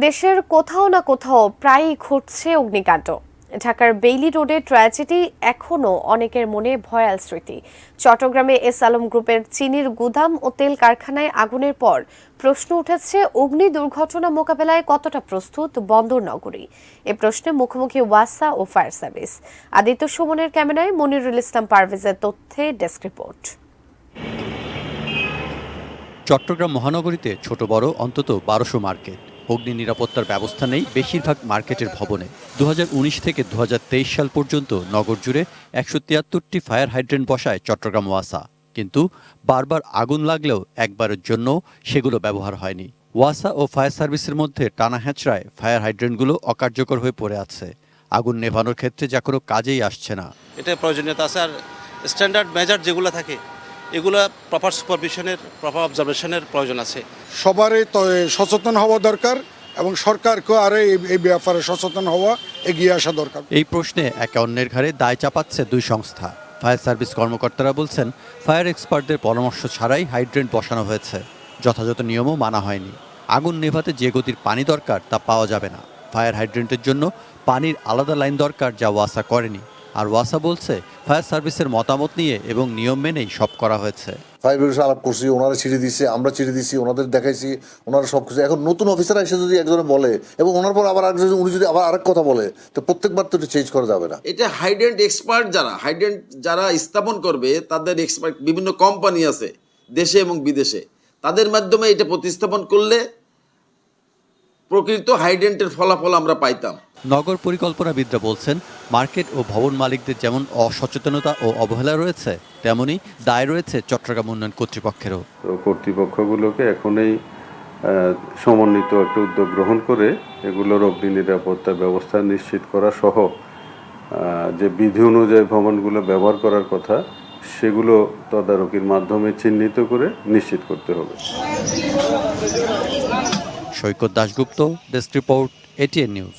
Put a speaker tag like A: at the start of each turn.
A: দেশের কোথাও না কোথাও প্রায়ই ঘটছে অগ্নিকাণ্ড। ঢাকার বেইলি রোডে ট্র্যাজেডি এখনো অনেকের মনে ভয়াল স্মৃতি। চট্টগ্রামে এস আলম গ্রুপের চিনির গুদাম ও তেল কারখানায় আগুনের পর প্রশ্ন উঠেছে, অগ্নি দুর্ঘটনা মোকাবেলায় কতটা প্রস্তুত বন্দর নগরী? এ প্রশ্নে মুখোমুখি ওয়াসা ও ফায়ার সার্ভিস। আদিত্য সুমনের ক্যামেরায় মনিরুল ইসলাম পারভেজের তথ্যে ডেস্ক রিপোর্ট।
B: চট্টগ্রাম মহানগরীতে ছোট বড় অন্তত ১২০০ মার্কেট। অগ্নি নিরাপত্তার ব্যবস্থা নেই বেশিরভাগ মার্কেটের ভবনে। ২০১৯ থেকে ২০২৩ সাল পর্যন্ত নগর জুড়ে ১৭৩টি ফায়ার হাইড্রেন্ট বসায় চট্টগ্রাম ওয়াসা, কিন্তু বারবার আগুন লাগলেও একবারের জন্য সেগুলো ব্যবহার হয়নি। ওয়াসা ও ফায়ার সার্ভিসের মধ্যে টানা হ্যাচড়ায় ফায়ার হাইড্রেন্টগুলো অকার্যকর হয়ে পড়ে আছে। আগুন নেভানোর ক্ষেত্রে যা কোনো কাজেই আসছে না।
C: এটা প্রয়োজনীয়তা আছে, আর স্ট্যান্ডার্ড মেজার যেগুলো থাকে এগুলো প্রপার সুপারভিশনের, প্রপার অবজারভেশনের প্রয়োজন আছে।
D: সবারই তো সচেতন হওয়া দরকার এবং সরকারকেও আরও এই ব্যাপারে সচেতন হওয়া, এগিয়ে আসা দরকার।
B: এই প্রশ্নে একে অন্যের ঘাড়ে দায় চাপাচ্ছে দুই সংস্থা। ফায়ার সার্ভিস কর্মকর্তারা বলছেন, ফায়ার এক্সপার্টদের পরামর্শ ছাড়াই হাইড্রেন্ট বসানো হয়েছে, যথাযথ নিয়মও মানা হয়নি। আগুন নেভাতে যে গতির পানি দরকার তা পাওয়া যাবে না। ফায়ার হাইড্রেন্টের জন্য পানির আলাদা লাইন দরকার, যা ওয়াসা করেনি। আর ওয়াসা বলছে, ফায়ার সার্ভিসের মতামত নিয়ে এবং নিয়ম মেনেই সব করা হয়েছে।
E: ফায়ার ব্রিগেড আলাপ করছি, ওনারা ছিঁড়ে দিচ্ছে, আমরা ছিঁড়ে দিচ্ছি, ওনাদের দেখাইছি, ওনারা সব কিছু। এখন নতুন অফিসার এসে যদি একজনে বলে এবং ওনার পর আবার একজন উনি যদি আবার আরেক কথা বলে, তো প্রত্যেকবার তো এটা চেঞ্জ করা যাবে না।
F: এটা হাইড্রেন্ট এক্সপার্ট যারা স্থাপন করবে, তাদের এক্সপার্ট বিভিন্ন কোম্পানি আছে দেশে এবং বিদেশে, তাদের মাধ্যমে এটা প্রতিস্থাপন করলে প্রকৃত হাইড্রেন্টের ফলাফল আমরা পাইতাম।
B: নগর পরিকল্পনাবিদরা বলছেন, মার্কেট ও ভবন মালিকদের যেমন অসচেতনতা ও অবহেলা রয়েছে, তেমনি দায় রয়েছে চট্টগ্রাম উন্নয়ন কর্তৃপক্ষেরও।
G: কর্তৃপক্ষগুলোকে এখনই সমন্বিত একটা উদ্যোগ গ্রহণ করে এগুলোর অগ্নি নিরাপত্তা ব্যবস্থা নিশ্চিত করা সহ যে বিধি অনুযায়ী ভবনগুলো ব্যবহার করার কথা, সেগুলো তদারকির মাধ্যমে চিহ্নিত করে নিশ্চিত করতে হবে।
B: Saikat Dasgupta, desk report, ATN news.